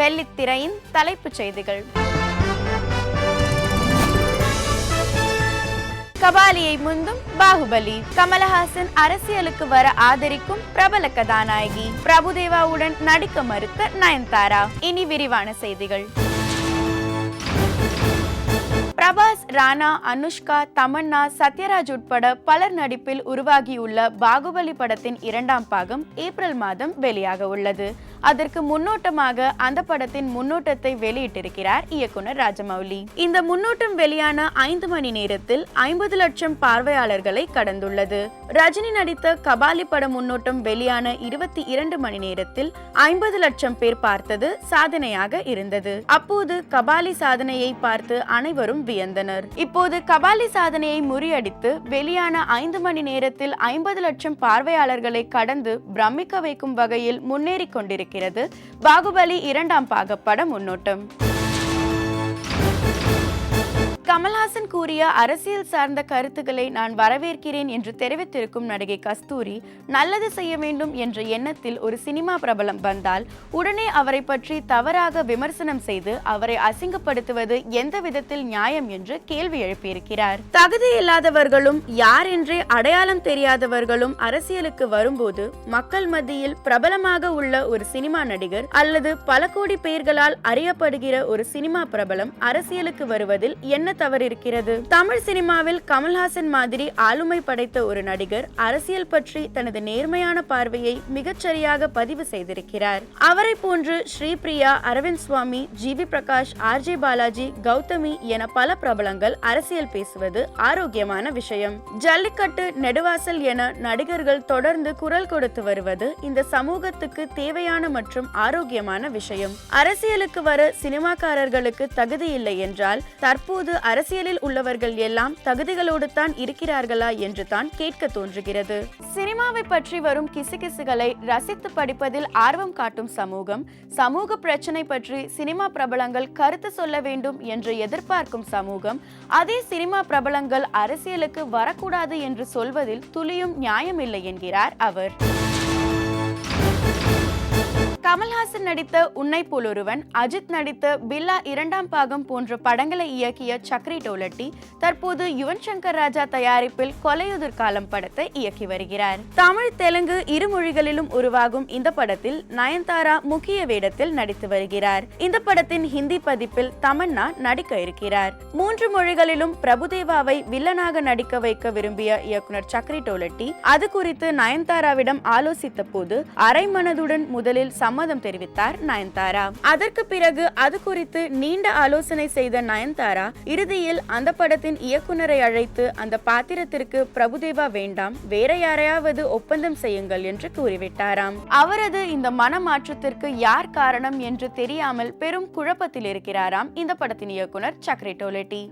வெள்ளித்திரையின் தலைப்புச் செய்திகள். கபாலியை முந்தும் பாகுபலி. கமலஹாசன் அரசியலுக்கு வர ஆதரிக்கும் பிரபல கதாநாயகி. பிரபுதேவாவுடன் நடிக்க மறுத்த நயன்தாரா. இனி விரிவான செய்திகள். பிரபாஸ், ராணா, அனுஷ்கா, தமன்னா, சத்யராஜ் உட்பட பலர் நடிப்பில் உருவாகியுள்ள பாகுபலி படத்தின் 2ஆம் பாகம் ஏப்ரல் மாதம் வெளியாக உள்ளது. அதற்கு முன்னோட்டமாக அந்த படத்தின் முன்னோட்டத்தை வெளியிட்டிருக்கிறார் இயக்குனர் ராஜமௌலி. இந்த முன்னோட்டம் வெளியான 5 மணி நேரத்தில் 50 லட்சம் பார்வையாளர்களை கடந்துள்ளது. ரஜினி நடித்த கபாலி பட முன்னோட்டம் வெளியான 22 மணி நேரத்தில் 50 லட்சம் பேர் பார்த்தது சாதனையாக இருந்தது. அப்போது கபாலி சாதனையை பார்த்து அனைவரும் வியந்தனர். இப்போது கபாலி சாதனையை முறியடித்து வெளியான 5 மணி நேரத்தில் 50 லட்சம் பார்வையாளர்களை கடந்து பிரமிக்க வைக்கும் வகையில் முன்னேறி கொண்டிருக்கிறது பாகுபலி 2ஆம் பாக பட முன்னோட்டம். கமல்ஹாசன் கூறிய அரசியல் சார்ந்த கருத்துக்களை நான் வரவேற்கிறேன் என்று தெரிவித்திருக்கும் நடிகை கஸ்தூரி, நல்லது செய்ய வேண்டும் என்ற எண்ணத்தில் ஒரு சினிமா பிரபலம் வந்தால் உடனே அவரை பற்றி தவறாக விமர்சனம் செய்து அவரை அசிங்கப்படுத்துவது எந்த விதத்தில் நியாயம் என்று கேள்வி எழுப்பியிருக்கிறார். தகுதி இல்லாதவர்களும் யார் என்றே அடையாளம் தெரியாதவர்களும் அரசியலுக்கு வரும்போது மக்கள் மத்தியில் பிரபலமாக உள்ள ஒரு சினிமா நடிகர் அல்லது பல கோடி பேர்களால் அறியப்படுகிற ஒரு சினிமா பிரபலம் அரசியலுக்கு வருவதில் என்ன தவறு இருக்கிறது? தமிழ் சினிமாவில் கமல்ஹாசன் மாதிரி ஆளுமை படைத்த ஒரு நடிகர் அரசியல் பற்றி தனது நேர்மையான பார்வையை மிகச்சரியாக பதிவு செய்திருக்கிறார். அவரை போன்று ஸ்ரீபிரியா, அரவிந்த் சுவாமி, ஜிவி பிரகாஷ், ஆர்ஜே பாலாஜி, கௌதமி என பல பிரபலங்கள் அரசியல் பேசுவது ஆரோக்கியமான விஷயம். ஜல்லிக்கட்டு, நெடுவாசல் என நடிகர்கள் தொடர்ந்து குரல் கொடுத்து வருவது இந்த சமூகத்துக்கு தேவையான மற்றும் ஆரோக்கியமான விஷயம். அரசியலுக்கு வர சினிமாக்காரர்களுக்கு தகுதி இல்லை என்றால் தற்போது அரசியலில் உள்ளவர்கள் எல்லாம் தகுதிகளோடு தான் இருக்கிறார்களா என்று தான் கேட்க தோன்றுகிறது. சினிமாவை பற்றி வரும் கிசுகிசுகளை ரசித்து படிப்பதில் ஆர்வம் காட்டும் சமூக பிரச்சனை பற்றி சினிமா பிரபலங்கள் கருத்து சொல்ல வேண்டும் என்று எதிர்பார்க்கும் சமூகம், அதே சினிமா பிரபலங்கள் அரசியலுக்கு வரக்கூடாது என்று சொல்வதில் துளியும் நியாயமில்லை என்கிறார் அவர். கமல்ஹாசன் நடித்த உன்னை போலொருவன், அஜித் நடித்த பில்லா 2ஆம் பாகம் போன்ற படங்களை இயக்கிய சக்ரி டோலட்டி தற்போது யுவன் சங்கர் ராஜா தயாரிப்பில் கொலையுதிர் காலம் படத்தை இயக்கி வருகிறார். தமிழ், தெலுங்கு இரு மொழிகளிலும் உருவாகும் இந்த படத்தில் நயன்தாரா முக்கிய வேடத்தில் நடித்து வருகிறார். இந்த படத்தின் ஹிந்தி பதிப்பில் தமன்னா நடிக்க இருக்கிறார். 3 மொழிகளிலும் பிரபுதேவாவை வில்லனாக நடிக்க வைக்க விரும்பிய இயக்குனர் சக்ரி டோலட்டி அது குறித்து நயன்தாராவிடம் ஆலோசித்த போது அரை மனதுடன் முதலில் சம்மதம் தெரிவித்தார் நயன்தாரா. அதற்கு பிறகு அது குறித்து நீண்ட ஆலோசனை செய்த நயன்தாரா இறுதியில் அந்த படத்தின் இயக்குனரை அழைத்து அந்த பாத்திரத்திற்கு பிரபுதேவா வேண்டாம், வேற யாரையாவது ஒப்பந்தம் செய்யுங்கள் என்று கூறிவிட்டாராம். அவரது இந்த மனமாற்றத்திற்கு யார் காரணம் என்று தெரியாமல் பெரும் குழப்பத்தில் இருக்கிறாராம் இந்த படத்தின் இயக்குனர் சக்ரி டோலட்டி.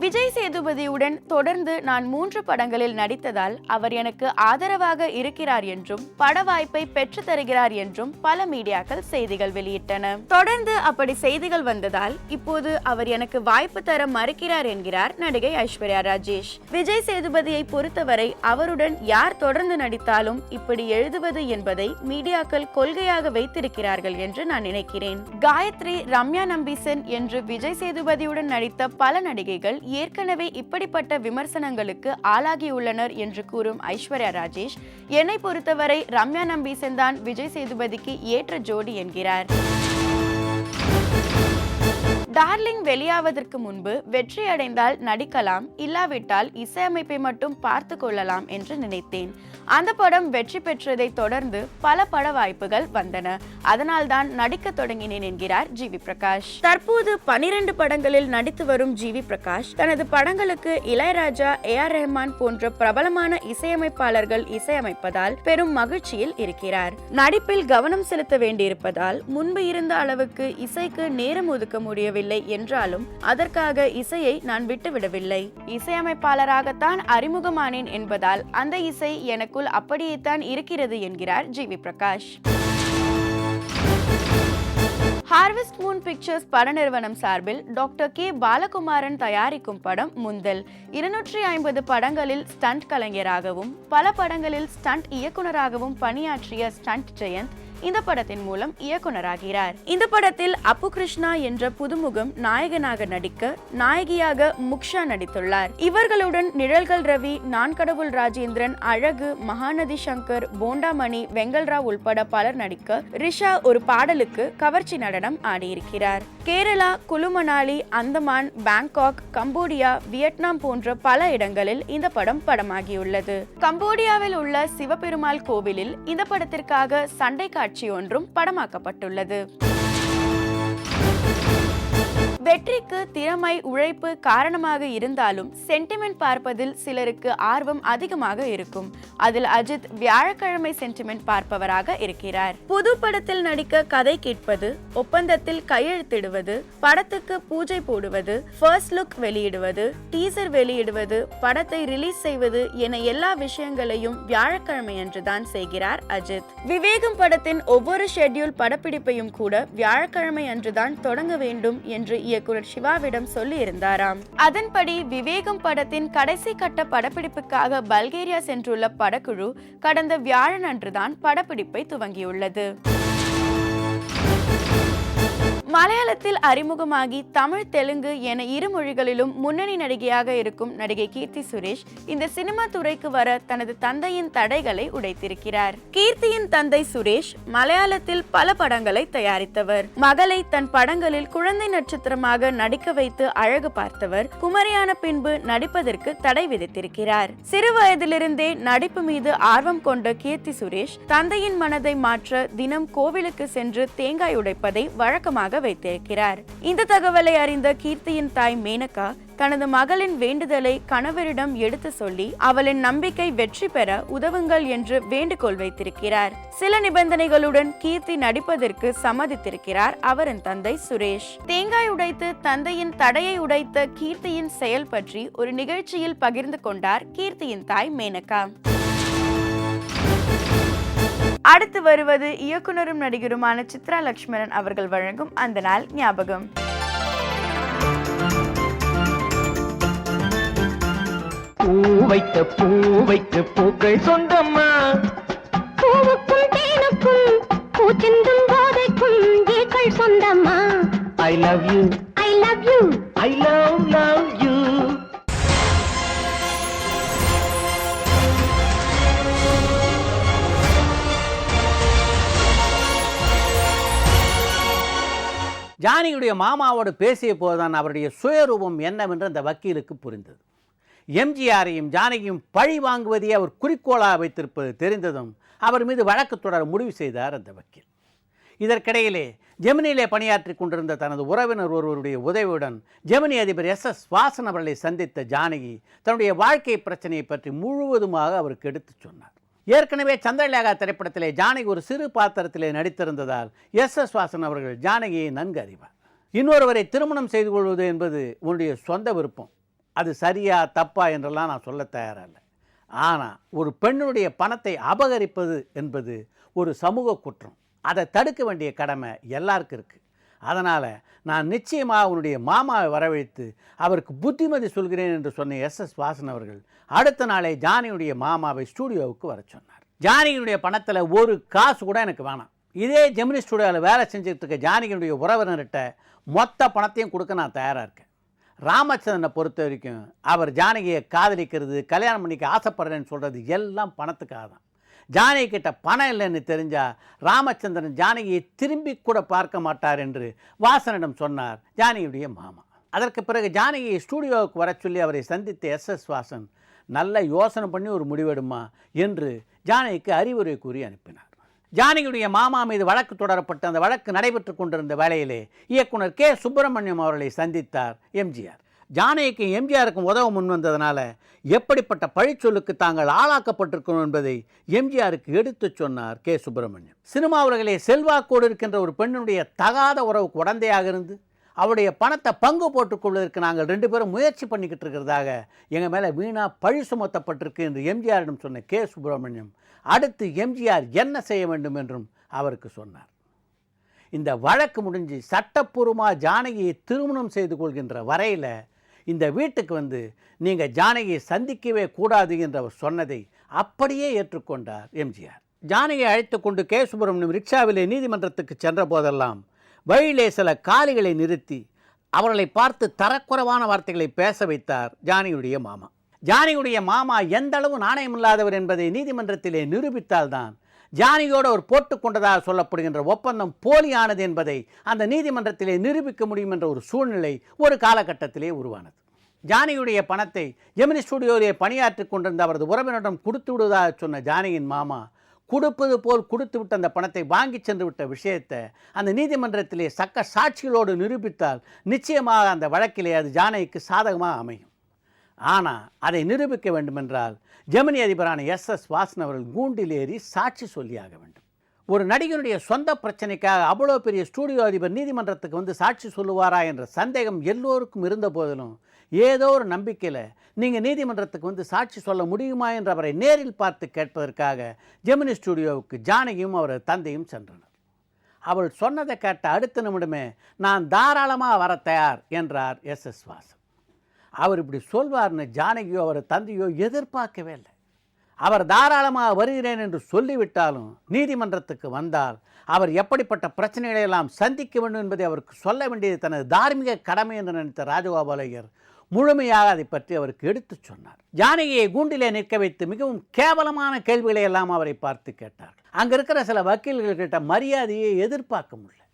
விஜய் சேதுபதியுடன் தொடர்ந்து நான் 3 படங்களில் நடித்ததால் அவர் எனக்கு ஆதரவாக இருக்கிறார் என்றும் பட வாய்ப்பை பெற்று தருகிறார் என்றும் பல மீடியாக்கள் செய்திகள் வெளியிட்டன. தொடர்ந்து அப்படி செய்திகள் வந்ததால் இப்போது அவர் எனக்கு வாய்ப்பு தர மறுக்கிறார் என்கிறார் நடிகை ஐஸ்வர்யா ராஜேஷ். விஜய் சேதுபதியை பொறுத்தவரை அவருடன் யார் தொடர்ந்து நடித்தாலும் இப்படி எழுதுவது என்பதை மீடியாக்கள் கொள்கையாக வைத்திருக்கிறார்கள் என்று நான் நினைக்கிறேன். காயத்ரி, ரம்யா நம்பீசன் என்று விஜய் சேதுபதியுடன் நடித்த பல நடிகைகள் ஏற்கனவே இப்படிப்பட்ட விமர்சனங்களுக்கு ஆளாகியுள்ளனர் என்று கூறும் ஐஸ்வர்யா ராஜேஷ், என்னை பொறுத்தவரை ரம்யா நம்பீசன் தான் விஜய் சேதுபதிக்கு ஏற்ற ஜோடி என்கிறார். டார்லிங் வெளியாவதற்கு முன்பு வெற்றி அடைந்தால் நடிக்கலாம், இல்லாவிட்டால் இசையமைப்பை மட்டும் பார்த்து கொள்ளலாம் என்று நினைத்தேன். அந்த படம் வெற்றி பெற்றதை தொடர்ந்து பல பட வாய்ப்புகள் வந்தன. அதனால்தான் நடிக்க தொடங்கினேன் என்கிறார் ஜிவி பிரகாஷ். தற்போது 12 படங்களில் நடித்து வரும் ஜிவி பிரகாஷ் தனது படங்களுக்கு இளையராஜா, AR ரஹ்மான் போன்ற பிரபலமான இசையமைப்பாளர்கள் இசையமைப்பதால் பெரும் மகிழ்ச்சியில் இருக்கிறார். நடிப்பில் கவனம் செலுத்த வேண்டியிருப்பதால் முன்பு இருந்த அளவுக்கு இசைக்கு நேரம் ஒதுக்க முடியவில்லை என்றாலும் அதற்காக இசையை நான் விட்டுவிடவில்லை. இசையமைப்பாளராகத்தான் அறிமுகமானேன் என்பதால் அந்த இசை எனக்குள் அப்படியேத்தான் இருக்கிறது என்கிறார் GV Prakash. Harvest moon pictures பட நிறுவனம் சார்பில் டாக்டர் கே பாலகுமாரன் தயாரிக்கும் படம் முந்தல் 250 படங்களில் ஸ்டண்ட் கலைஞராகவும் பல படங்களில் ஸ்டண்ட் இயக்குனராகவும் பணியாற்றிய ஸ்டண்ட் ஜெயந்த் இந்த படத்தின் மூலம் இயக்குனராகிறார். இந்த படத்தில் அப்பு கிருஷ்ணா என்ற புதுமுகம் நாயகனாக நடிக்க, நாயகியாக முக்ஷா நடித்துள்ளார். இவர்களுடன் நிழல்கள் ரவி, நான் கடவுள் ராஜேந்திரன், அழகு, மகாநதி சங்கர், போண்டாமணி, வெங்கல்ராவ் உள்பட பலர் நடிக்க, ரிஷா ஒரு பாடலுக்கு கவர்ச்சி நடனம் ஆடியிருக்கிறார். Kerala, குலுமணாலி, Andaman, Bangkok, Cambodia, Vietnam போன்ற பல இடங்களில் இந்த படம் படமாகியுள்ளது. கம்போடியாவில் உள்ள சிவபெருமாள் கோவிலில் இந்த படத்திற்காக சண்டை காட்சி ஒன்றும் படமாக்கப்பட்டுள்ளது. வெற்றிக்கு திறமை, உழைப்பு காரணமாக இருந்தாலும் சென்டிமெண்ட் பார்ப்பதில் சிலருக்கு ஆர்வம் அதிகமாக இருக்கும். அதில் அஜித் வியாழக்கிழமை சென்டிமெண்ட் பார்ப்பவராக இருக்கிறார். புது படத்தில் நடிக்க கதை கேட்பது, ஒப்பந்தத்தில் கையெழுத்திடுவது, படத்துக்கு பூஜை போடுவது, ஃபர்ஸ்ட் லுக் வெளியிடுவது, டீசர் வெளியிடுவது, படத்தை ரிலீஸ் செய்வது என எல்லா விஷயங்களையும் வியாழக்கிழமை அன்றுதான் செய்கிறார் அஜித். விவேகம் படத்தின் ஒவ்வொரு ஷெட்யூல் படப்பிடிப்பையும் கூட வியாழக்கிழமை அன்றுதான் தொடங்க வேண்டும் என்று இயக்குனர் சிவாவிடம் சொல்லி இருந்தாராம். அதன்படி விவேகம் படத்தின் கடைசி கட்ட படப்பிடிப்புக்காக பல்கேரியா சென்றுள்ள படக்குழு கடந்த வியாழன் அன்றுதான் படப்பிடிப்பை துவங்கியுள்ளது. மலையாளத்தில் அறிமுகமாகி தமிழ், தெலுங்கு என இரு மொழிகளிலும் முன்னணி நடிகையாக இருக்கும் நடிகை கீர்த்தி சுரேஷ் இந்த சினிமா துறைக்கு வர தனது தந்தையின் தடைகளை உடைத்திருக்கிறார். கீர்த்தியின் தந்தை சுரேஷ் மலையாளத்தில் பல படங்களை தயாரித்தவர். மகளை தன் படங்களில் குழந்தை நட்சத்திரமாக நடிக்க வைத்து அழகு பார்த்தவர். குமரியான பின்பு நடிப்பதற்கு தடை விதித்திருக்கிறார். சிறு வயதிலிருந்தே நடிப்பு மீது ஆர்வம் கொண்ட கீர்த்தி சுரேஷ் தந்தையின் மனதை மாற்ற தினம் கோவிலுக்கு சென்று தேங்காய் உடைப்பதை வழக்கமாக வைத்திருக்கிறார். இந்த தகவலை அறிந்த கீர்த்தியின் தாய் மேனகா தனது மகளின் வேண்டுதலை கணவரிடம் எடுத்து சொல்லி அவளின் நம்பிக்கை வெற்றி பெற உதவுங்கள் என்று வேண்டுகோள் வைத்திருக்கிறார். சில நிபந்தனைகளுடன் கீர்த்தி நடிப்பதற்கு சம்மதித்திருக்கிறார் அவரின் தந்தை சுரேஷ். தேங்காய் உடைத்து தந்தையின் தடையை உடைத்த கீர்த்தியின் செயல் பற்றி ஒரு நிகழ்ச்சியில் பகிர்ந்து கொண்டார் கீர்த்தியின் தாய் மேனகா. அடுத்து வருவது இயக்குனரும் நடிகருமான சித்ரா லட்சுமணன் அவர்கள் வழங்கும் அந்த நாள் ஞாபகம். பூவைக்கு பூக்கள் சொந்தம்மா, பூவுக்கும் தேனுக்கும் பூச்செந்தும் போதைக்கும் ஏக்கள் சொந்தம்மா. I love you, I love you, I love you. ஜானகியுடைய மாமாவோடு பேசிய போதுதான் அவருடைய சுயரூபம் என்னவென்று அந்த வக்கீலுக்கு புரிந்தது. எம்ஜிஆரையும் ஜானகியும் பழி வாங்குவதையே அவர் குறிக்கோளாக வைத்திருப்பது தெரிந்ததும் அவர் மீது வழக்கு தொடர முடிவு செய்தார் அந்த வக்கீல். இதற்கிடையிலே ஜெமினியிலே பணியாற்றி கொண்டிருந்த தனது உறவினர் ஒருவருடைய உதவியுடன் ஜெமினி அதிபர் SS வாசன் அவர்களை சந்தித்த ஜானகி தன்னுடைய வாழ்க்கை பிரச்சனையை பற்றி முழுவதுமாக அவருக்கு எடுத்துச் சொன்னார். ஏற்கனவே சந்திரலேகா திரைப்படத்திலே ஜானகி ஒரு சிறு பாத்திரத்திலே நடித்திருந்ததால் SS வாசன் அவர்கள் ஜானகியை நன்கு அறிவார். இன்னொருவரை திருமணம் செய்து கொள்வது என்பது உன்னுடைய சொந்த விருப்பம், அது சரியா தப்பா என்றெல்லாம் நான் சொல்ல தயாரில்லை. ஆனால் ஒரு பெண்ணுடைய பணத்தை அபகரிப்பது என்பது ஒரு சமூக குற்றம். அதை தடுக்க வேண்டிய கடமை எல்லாருக்கும் இருக்குது. அதனால் நான் நிச்சயமாக அவனுடைய மாமாவை வரவழைத்து அவருக்கு புத்திமதி சொல்கிறேன் என்று சொன்ன SS வாசன் அவர்கள் அடுத்த நாளே ஜானகியுடைய மாமாவை ஸ்டூடியோவுக்கு வர சொன்னார். ஜானகியுடைய பணத்தில் ஒரு காசு கூட எனக்கு வேணாம். இதே ஜெமினி ஸ்டூடியோவில் வேலை செஞ்சுட்டு இருக்க ஜானகியுடைய உறவினர்கிட்ட மொத்த பணத்தையும் கொடுக்க நான் தயாராக இருக்கேன். ராமச்சந்திரனை பொறுத்த வரைக்கும் அவர் ஜானகியை காதலிக்கிறது, கல்யாணம் பண்ணிக்க ஆசைப்படுறேன்னு சொல்கிறது எல்லாம் பணத்துக்காக தான். ஜானகி கிட்ட பணம் இல்லைன்னு தெரிஞ்சால் ராமச்சந்திரன் ஜானகியை திரும்பி கூட பார்க்க மாட்டார் என்று வாசனிடம் சொன்னார் ஜானகியுடைய மாமா. அதற்கு பிறகு ஜானகியை ஸ்டூடியோவுக்கு வர சொல்லி அவரை சந்தித்த SS வாசன் நல்ல யோசனை பண்ணி ஒரு முடிவெடுமா என்று ஜானகிக்கு அறிவுரை கூறி அனுப்பினார். ஜானகியுடைய மாமா மீது வழக்கு தொடரப்பட்டு அந்த வழக்கு நடைபெற்று கொண்டிருந்த வேளையிலே இயக்குனர் K. சுப்பிரமணியம் அவர்களை சந்தித்தார் எம்ஜிஆர். ஜானகிக்கு எம்ஜிஆருக்கும் உதவ முன் வந்ததனால எப்படிப்பட்ட பழிச்சொல்லுக்கு தாங்கள் ஆளாக்கப்பட்டிருக்கணும் என்பதை எம்ஜிஆருக்கு எடுத்துச் சொன்னார் K. சுப்பிரமணியம். சினிமா உலகிலே செல்வாக்கோடு இருக்கின்ற ஒரு பெண்ணுடைய தகாத உறவுக்கு உடந்தையாக இருந்து அவருடைய பணத்தை பங்கு போட்டுக்கொள்வதற்கு நாங்கள் 2 பேரும் முயற்சி பண்ணிக்கிட்டு இருக்கிறதாக எங்கள் மேலே வீணாக பழி சுமத்தப்பட்டிருக்கு என்று எம்ஜிஆரிடம் சொன்ன K. சுப்பிரமணியம் அடுத்து எம்ஜிஆர் என்ன செய்ய வேண்டும் என்றும் அவருக்கு சொன்னார். இந்த வழக்கு முடிஞ்சு சட்டப்பூர்வமாக ஜானகியை திருமணம் செய்து கொள்கின்ற வரையில் இந்த வீட்டுக்கு வந்து நீங்கள் ஜானகியை சந்திக்கவே கூடாது என்று அவர் சொன்னதை அப்படியே ஏற்றுக்கொண்டார் எம்ஜிஆர். ஜானகியை அழைத்து கொண்டு கே சுப்பிரமணியம் ரிக்ஷாவிலே நீதிமன்றத்துக்கு சென்ற போதெல்லாம் வழியிலே சில காலிகளை நிறுத்தி அவர்களை பார்த்து தரக்குறைவான வார்த்தைகளை பேச வைத்தார் ஜானகியுடைய மாமா. ஜானகியுடைய மாமா எந்த அளவு நாணயமில்லாதவர் என்பதை நீதிமன்றத்திலே நிரூபித்தால்தான் ஜானகியோடு அவர் போட்டுக்கொண்டதாக சொல்லப்படுகின்ற ஒப்பந்தம் போலியானது என்பதை அந்த நீதிமன்றத்திலே நிரூபிக்க முடியும் என்ற ஒரு சூழ்நிலை ஒரு காலகட்டத்திலே உருவானது. ஜானகியுடைய பணத்தை ஜெமினி ஸ்டுடியோவிலே பணியாற்றி கொண்டிருந்த அவரது உறவினரிடம் கொடுத்து விடுவதாக சொன்ன ஜானகியின் மாமா கொடுப்பது போல் கொடுத்து விட்டு அந்த பணத்தை வாங்கி சென்று விட்ட விஷயத்தை அந்த நீதிமன்றத்திலே சக்க சாட்சிகளோடு நிரூபித்தால் நிச்சயமாக அந்த வழக்கிலே அது ஜானகிக்கு சாதகமாக அமையும். ஆனால் அதை நிரூபிக்க வேண்டுமென்றால் ஜெமினி அதிபரான SS வாசன் அவர்கள் கூண்டில் ஏறி சாட்சி சொல்லியாக வேண்டும். ஒரு நடிகனுடைய சொந்த பிரச்சனைக்காக அவ்வளோ பெரிய ஸ்டூடியோ அதிபர் நீதிமன்றத்துக்கு வந்து சாட்சி சொல்லுவாரா என்ற சந்தேகம் எல்லோருக்கும் இருந்த போதிலும் ஏதோ ஒரு நம்பிக்கையில் நீங்கள் நீதிமன்றத்துக்கு வந்து சாட்சி சொல்ல முடியுமா என்று அவரை நேரில் பார்த்து கேட்பதற்காக ஜெமினி ஸ்டுடியோவுக்கு ஜானகியும் அவரது தந்தையும் சென்றனர். அவள் சொன்னதை கேட்ட அடுத்த நிமிடமே நான் தாராளமாக வர தயார் என்றார் SS வாசன். அவர் இப்படி சொல்வார்னு ஜானகியோ அவர் தந்தையோ எதிர்பார்க்கவே இல்லை. அவர் தாராளமாக வருகிறேன் என்று சொல்லிவிட்டாலும் நீதிமன்றத்துக்கு வந்தால் அவர் எப்படிப்பட்ட பிரச்சனைகளை எல்லாம் சந்திக்க வேண்டும் என்பதை அவருக்கு சொல்ல வேண்டியது தனது தார்மீக கடமை என்று நினைத்த ராஜகோபாலையர் முழுமையாக அதை பற்றி அவருக்கு எடுத்து சொன்னார். ஜானகியை கூண்டிலே நிற்க வைத்து மிகவும் கேவலமான கேள்விகளை எல்லாம் அவரை பார்த்து கேட்டார். அங்கே இருக்கிற சில வக்கீல்கள்கிட்ட மரியாதையை எதிர்பார்க்க முடியல.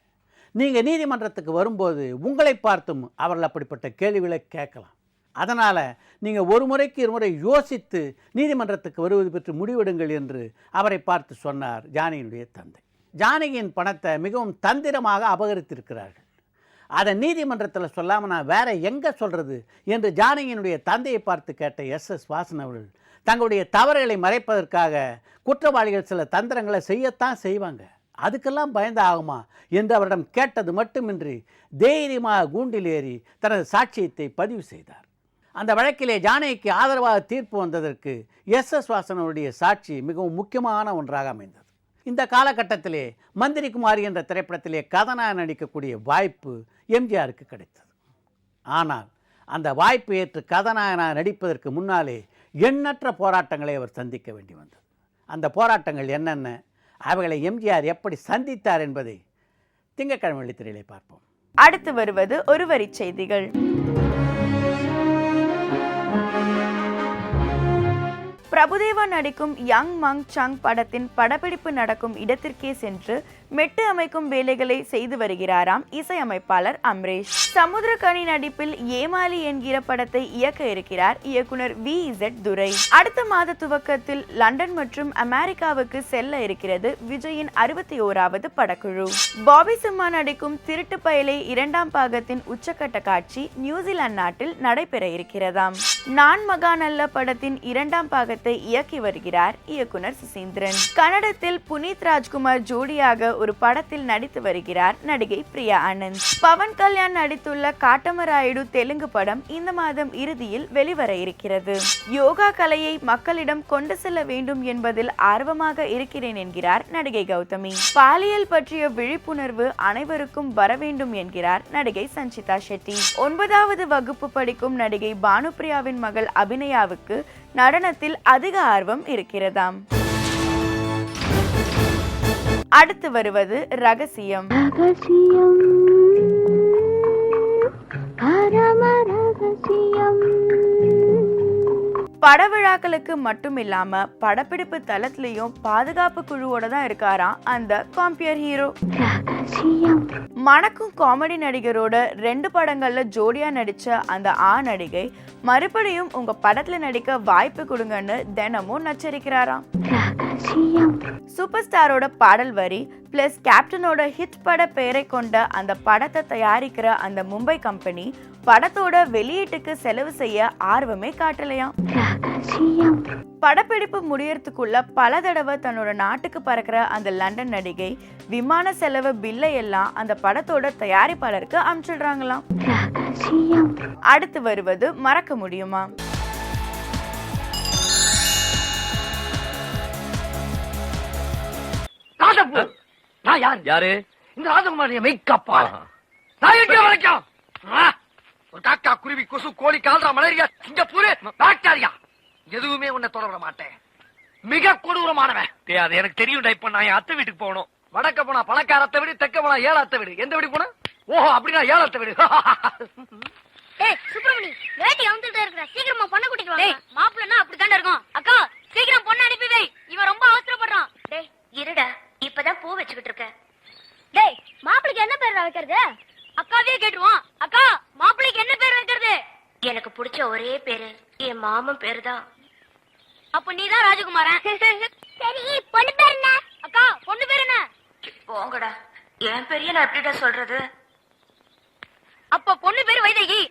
நீங்கள் நீதிமன்றத்துக்கு வரும்போது உங்களை பார்த்தும் அவர்கள் அப்படிப்பட்ட கேள்விகளை கேட்கலாம். அதனால் நீங்கள் ஒரு முறைக்கு இருமுறை யோசித்து நீதிமன்றத்துக்கு வருவது பற்றி முடிவெடுங்கள் என்று அவரை பார்த்து சொன்னார் ஜானகியினுடைய தந்தை. ஜானகியின் பணத்தை மிகவும் தந்திரமாக அபகரித்திருக்கிறார்கள். அதை நீதிமன்றத்தில் சொல்லாமல் நான் வேற எங்கே சொல்கிறது என்று ஜானகியினுடைய தந்தையை பார்த்து கேட்ட SS வாசன் அவர்கள் தங்களுடைய தவறுகளை மறைப்பதற்காக குற்றவாளிகள் சில தந்திரங்களை செய்யத்தான் செய்வாங்க, அதுக்கெல்லாம் பயந்து ஆகுமா என்று அவரிடம் கேட்டது மட்டுமின்றி தைரியமாக கூண்டில் ஏறி தனது சாட்சியத்தை பதிவு செய்தார். அந்த வழக்கிலே ஜானகிக்கு ஆதரவாக தீர்ப்பு வந்ததற்கு SS வாசனுடைய சாட்சி மிகவும் முக்கியமான ஒன்றாக அமைந்தது. இந்த காலகட்டத்திலே மந்திரி குமாரி என்ற திரைப்படத்திலே கதாநாயகன் நடிக்கக்கூடிய வாய்ப்பு எம்ஜிஆருக்கு கிடைத்தது. ஆனால் அந்த வாய்ப்பு ஏற்று கதாநாயகனாக நடிப்பதற்கு முன்னாலே எண்ணற்ற போராட்டங்களை அவர் சந்திக்க வேண்டி வந்தது. அந்த போராட்டங்கள் என்னென்ன, அவைகளை எம்ஜிஆர் எப்படி சந்தித்தார் என்பதை திங்கட்கிழமை வெள்ளித்திரையிலே பார்ப்போம். அடுத்து வருவது ஒரு வரி செய்திகள். பிரபுதேவா நடிக்கும் யங் மங் சங் படத்தின் படப்பிடிப்பு நடக்கும் இடத்திற்கே சென்று மெட்டு அமைக்கும் வேலைகளை செய்து வருகிறாராம் இசையமைப்பாளர் அம்ரேஷ். சமுத்திரக்கனி நடிப்பில் ஏமாலி என்கிற படத்தை இயக்க இருக்கிறார் இயக்குனர் VZ துரை. அடுத்த மாத துவக்கத்தில் லண்டன் மற்றும் அமெரிக்காவுக்கு செல்ல இருக்கிறது விஜயின் 61வது படக்குழு. பாபி சிம்மா நடிக்கும் திருட்டு பயலே 2ஆம் பாகத்தின் உச்சக்கட்ட காட்சி நியூசிலாந்து நாட்டில் நடைபெற இருக்கிறதாம். நான் மகாநல்ல படத்தின் 2ஆம் பாகத்தை இயக்கி வருகிறார் இயக்குனர் சுசீந்திரன். கன்னடத்தில் புனித் ராஜ்குமார் ஜோடியாக ஒரு படத்தில் நடித்து வருகிறார் நடிகை பிரியா ஆனந்த். பவன் கல்யாண் நடித்துள்ள காட்டமராயுடு தெலுங்கு படம் இந்த மாதம் இறுதியில் வெளிவர இருக்கிறது. யோகா கலையை மக்களிடம் கொண்டு செல்ல வேண்டும் என்பதில் ஆர்வமாக இருக்கிறேன் என்கிறார் நடிகை கௌதமி. பாலியல் பற்றிய விழிப்புணர்வு அனைவருக்கும் வர வேண்டும் என்கிறார் நடிகை சஞ்சிதா ஷெட்டி. 9வது வகுப்பு படிக்கும் நடிகை பானுப்பிரியாவின் மகள் அபிநயாவுக்கு நடனத்தில் அதிக ஆர்வம் இருக்கிறதாம். அடுத்து வருவது ரகசியம். படவிழாக்களுக்கு மட்டும் இல்லாம படப்பிடிப்பு தளத்திலையும் பாதுகாப்பு குழுவோட தான் இருக்காராம் அந்த காம்பியர் ஹீரோ. மணக்கும் காமெடி நடிகரோட 2 படங்கள்ல ஜோடியா நடிச்ச அந்த நடிகை மறுபடியும் உங்க படத்துல நடிக்க வாய்ப்பு கொடுங்கன்னு தினமும் நச்சரிக்கிறாராம். சூப்பர் ஸ்டாரோட பாடல் வரி பிளஸ் கேப்டனோட ஹிட் பட பெயரை கொண்ட அந்த படத்தை தயாரிக்கிற அந்த மும்பை கம்பெனி படத்தோட வெளியீட்டுக்கு செலவு செய்ய ஆர்வமே காட்டலையாம். படப்பிடிப்பு முடியறதுக்குள்ள பல தடவை தன்னோட நாட்டுக்கு பறக்கிற அந்த லண்டன் நடிகை விமான செலவு பில்லை எல்லாம் அந்த படத்தோட தயாரிப்பாளருக்கு அனுப்பிச்சிடுறாங்களாம். அடுத்து வருவது மறக்க முடியுமா? யாரு இந்த ராஜகுமாரிய மெய்காப்பா? நான் எங்க வரைக்கும் ஒரு காக்கா, குருவி, கொசு, கோழி, கால்ரா, மலேரியா, சிங்கப்பூர், பாக்டீரியா எதுவுமே உன்னை தொடர மாட்டேன். மிக கொடூரமானவன். அது எனக்கு தெரியும். இப்ப நான் என் அத்தை வீட்டுக்கு போகணும். வடக்க போனா பணக்கார அத்தை வீடு, தெக்க போனா ஏழை அத்தை வீடு. எந்த வீடு போனா? ஓஹோ, அப்படின்னா ஏழை அத்தை வீடு. ஏய் சுப்பிரமணி, வேட்டி அவுந்துட்டே இருக்கற. சீக்கிரமா பொண்ணு கூட்டிட்டு வா. மாப்பிள்ளனா அப்படி தான இருக்கும். அக்கா, சீக்கிரம் பொண்ணு அனுப்பி வை. இவன் ரொம்ப அவசரப்படுறான். டேய் இருடா, இப்பதான் பூ வெச்சிட்டு இருக்க. டேய், மாப்பிளைக்கு என்ன பேர் வைக்கிறது? அக்காவே கேட்டுவான். அக்கா, மாப்பிளைக்கு என்ன பேர் வைக்கிறது? எனக்கு பிடிச்ச ஒரே பேரு என் மாமன் பேரு தான். அப்ப நீதான் ராஜகுமாரன். சரி, பொண்ணு பேர் என்ன? அக்கா, பொண்ணு பேர் என்ன? போங்கடா, என் பெரிய நான் எப்படிடா சொல்றது? அப்ப பொண்ணு பேர் வைதேகி.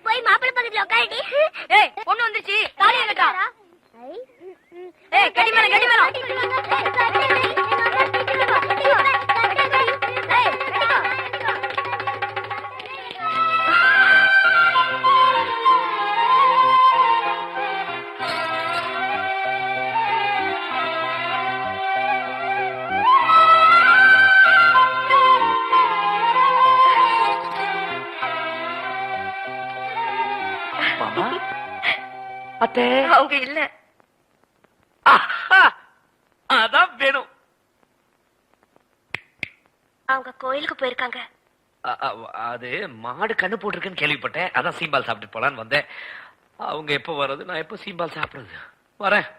போய் மாப்பிள்ளை பக்கத்துல உட்காருடி. ஏய், பொண்ணு வந்துருச்சு. தாலி கட்டா. ஏய், கட்டி மேல கட்டி மேல. மாமா, அத்தை அவங்க இல்ல. அதான் வேணும். அவங்க கோயிலுக்கு போயிருக்காங்க. அது மாடு கண்ணு போட்டிருக்குன்னு கேள்விப்பட்டேன். அதான் சீம்பால் சாப்பிட்டு போலான்னு வந்தேன். அவங்க எப்ப வர்றது, நான் எப்ப சீம்பால் சாப்பிடுறது? வரேன்.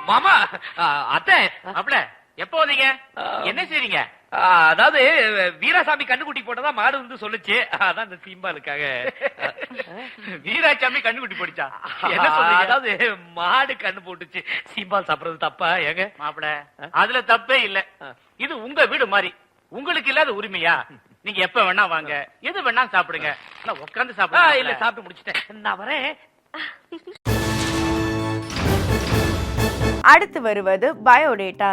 மாமா, அத்தை அப்பல எப்ப வந்தீங்க? என்ன செய்றீங்க? அதாவது வீராசாமி கண்ணுக்குட்டி போட்டதா மாடு வந்து சொல்லுச்சு. அதான் இந்த சீம்பாலுக்காக. வீராசாமி கண்ணுக்குட்டி போட்டுச்சா? என்ன சொல்றீங்க? அதாவது மாடு கண்ணு போட்டுச்சு. சீம்பால் சாப்பிடுறது தப்பா? ஏங்க மாப்பிள, அதுல தப்பே இல்ல. இது உங்க வீடு மாதிரி. உங்களுக்கு இல்லாத உரிமையா? நீங்க எப்ப வேணா வாங்க, எது வேணா சாப்பிடுங்க. நான் உட்கார்ந்து சாப்பிடுங்க. இல்ல, சாப்பிட்டு முடிச்சிட்டேன். நான் வரேன். அடுத்து வருவது பயோடேட்டா.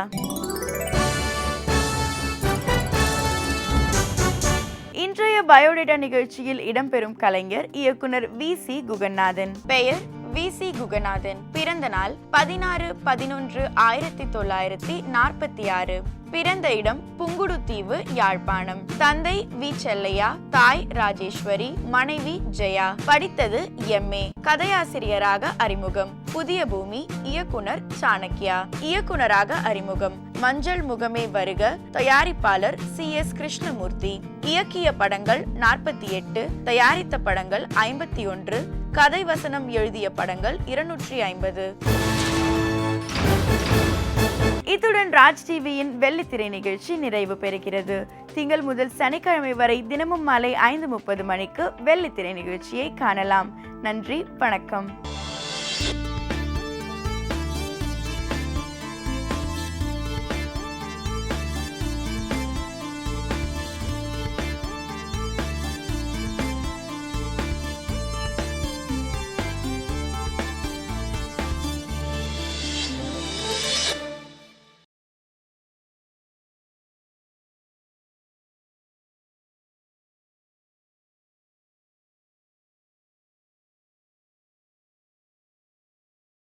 இன்றைய பயோடேட்டா நிகழ்ச்சியில் இடம்பெறும் கலைஞர் இயக்குனர் வி.சி. குகநாதன். பெயர் வி.சி. குகநாதன். பிறந்த நாள் 16-11-1946. பிறந்த இடம் புங்குடுதீவு, யாழ்ப்பாணம். தந்தை வி. செல்லையா, தாய் ராஜேஸ்வரி, மனைவி ஜெயா. படித்தது எம்.ஏ. கதையாசிரியராக அறிமுகம். புதிய பூமி இயக்குனர் சாணக்கியா. இயக்குனராக அறிமுகம். மஞ்சள் முகமே வருக. தயாரிப்பாளர் C.S. கிருஷ்ணமூர்த்தி. இயக்கிய படங்கள் 48, தயாரித்த படங்கள் 51, கதை வசனம் எழுதிய படங்கள் 250. இத்துடன் ராஜ் டிவியின் வெள்ளித்திரை நிகழ்ச்சி நிறைவு பெறுகிறது. திங்கள் முதல் சனிக்கிழமை வரை தினமும் மாலை 5:30 மணிக்கு வெள்ளித்திரை நிகழ்ச்சியை காணலாம். நன்றி, வணக்கம்.